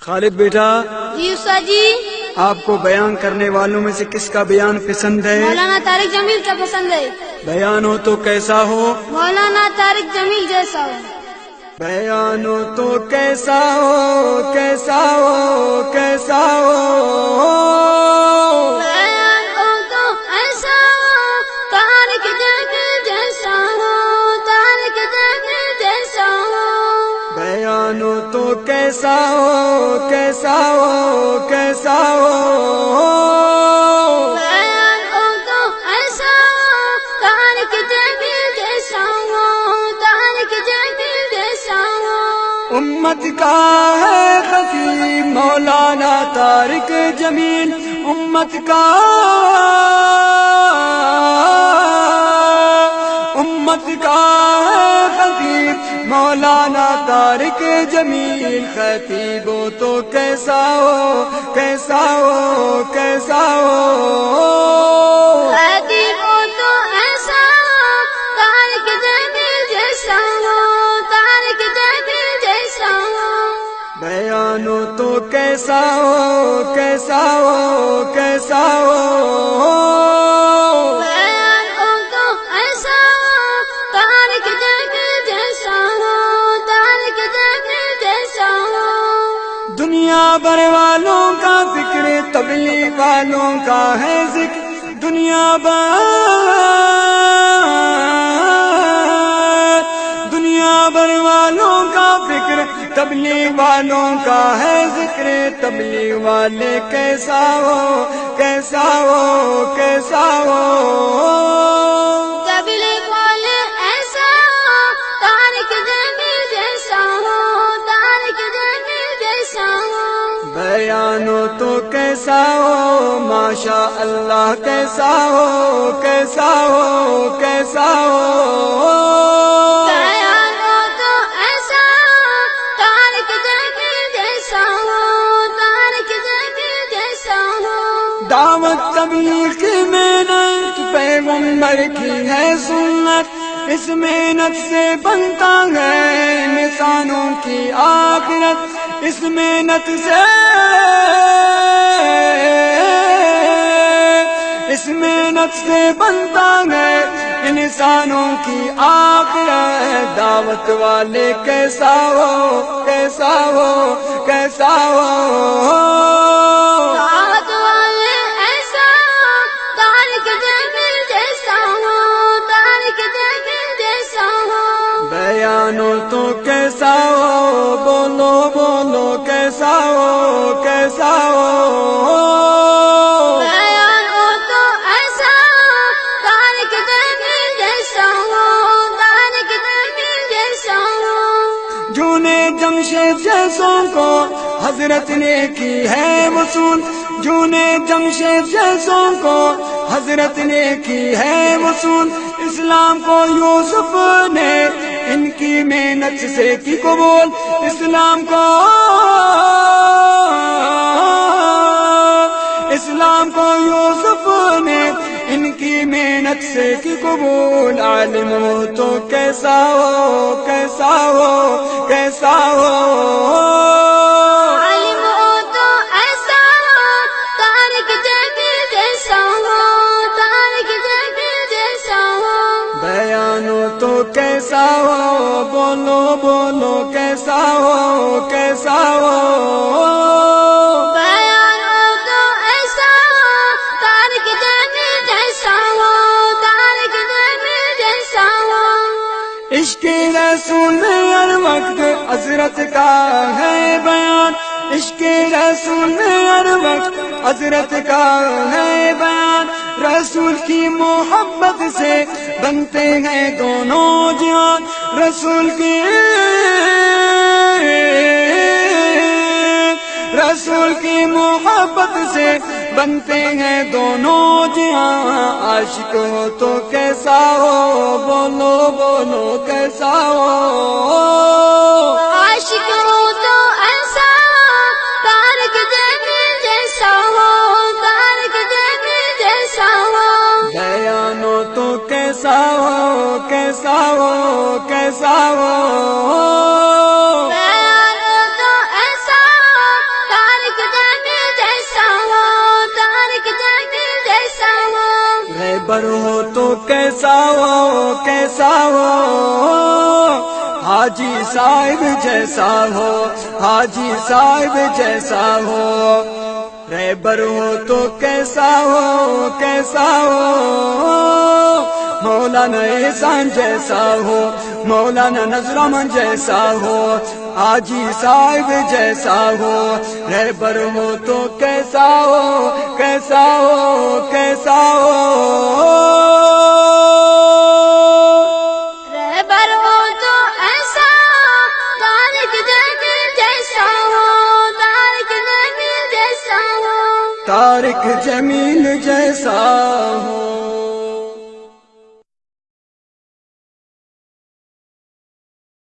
خالد بیٹا، جی استاد جی، آپ کو بیان کرنے والوں میں سے کس کا بیان پسند ہے؟ مولانا طارق جمیل کا پسند ہے۔ بیان ہو تو کیسا ہو؟ مولانا طارق جمیل جیسا ہو۔ بیان ہو تو کیسا ہو، کیسا ہو، کیسا ہو؟ بیان ہو تو ایسا ہو، طارق جمیل جیسا ہو، طارق جمیل جیسا ہو۔ بیان ہو تو کیسا ہو، کیسا ہو، کیسا ہو؟ بیان ہو تو ایسا ہو، طارق جمیل جیسا ہو، طارق جمیل جیسا ہو۔ امت کا ہے خطیب مولانا طارق جمیل، امت کا ہے خطیب مولانا طارق جمیل۔ خطیب ہو تو کیسا ہو، کیسا ہو، کیسا ہو؟ خطیب ہو تو ایسا ہو، طارق جمیل جیسا ہو، طارق جمیل جیسا ہو۔ بیان ہو تو کیسا ہو، کیسا ہو، کیسا ہو؟ بیان ہو تو ایسا ہو، طارق جمیل جیسا ہو، طارق جمیل جیسا ہو۔ دنیا بھر والوں کا ذکر، تبلیغ والوں کا ہے ذکر، دنیا بھر والوں کا فکر، تبلیغ والوں کا ہے ذکر۔ تبلیغ والے کیسا ہو، کیسا ہو، کیسا ہو؟ تبلیغ والے ایسا ہو، طارق جمیل جیسا ہو، طارق جمیل جیسا ہو۔ بیان ہو تو کیسا ہو، ماشاء اللہ کیسا ہو، کیسا ہو، کیسا ہو؟ بیان ہو تو ایسا ہو، طارق جمیل جیسا ہو، طارق جمیل جیسا ہو۔ دعوت تبلیغ کی محنت پیغمبر کی ہے سنت، اس محنت سے بنتا ہے انسانوں کی آخرت، اس محنت سے بنتا ہے انسانوں کی آخرت۔ دعوت والے کیسا ہو، کیسا ہو، کیسا ہو؟ دعوت والے ایسا ہو، طارق جمیل جیسا ہو، طارق جمیل جیسا ہو۔ بیان ہو تو کیسا ہو، بولو بولو کیسا ہو، کیسا ہو؟ بیان ہو تو ایسا ہو، طارق جمیل جیسا ہو، طارق جمیل جیسا ہو۔ جونے جمشید جیسوں کو حضرت نے کی ہے وصول، جونے جمشید جیسوں کو حضرت نے کی ہے وصول، اسلام کو یوسف نے ان کی محنت سے کی قبول، اسلام کو یوسف نے ان کی محنت سے کی قبول۔ عالم ہو تو کیسا ہو، کیسا ہو، کیسا ہو؟ عالم ہو تو ایسا ہو، طارق جمیل جیسا ہو، طارق جمیل جیسا ہو۔ بیان ہو تو کیسا ہو، بولو بولو کیسا ہو، کیسا ہو؟ بیان ہو تو ایسا ہو، طارق جمیل جیسا ہو، طارق جمیل جیسا ہو۔ عشق رسول میں ہر وقت حضرت کا ہے بیان، عشق رسول میں ہر وقت حضرت کا ہے بیان، رسول کی محبت سے بنتے ہیں دونوں جہان، رسول کی محبت سے بنتے ہیں دونوں جہاں۔ عاشق ہو تو کیسا ہو، بولو بولو کیسا ہو؟ عاشق ہو تو ایسا ہو، طارق جمیل جیسا ہو، طارق جمیل جیسا ہو۔ بیان ہو تو کیسا ہو، کیسا ہو، کیسا ہو؟ بیان ہو تو ایسا ہو، رہبر ہو تو کیسا ہو کیسا ہو، حاجی صاحب جیسا ہو حاجی صاحب جیسا ہو، رہبر ہو تو کیسا ہو کیسا ہو، مولانا احسان جیسا ہو مولانا نذرمن جیسا ہو، حاجی صاحب جیسا ہو، رہبر ہو تو کیسا ہو کیسا ہو کیسا ہو، رہبر ہو تو ایسا طارق جمیل جیسا ہو، طارق جمیل جیسا ہو، طارق جمیل جیسا ہو۔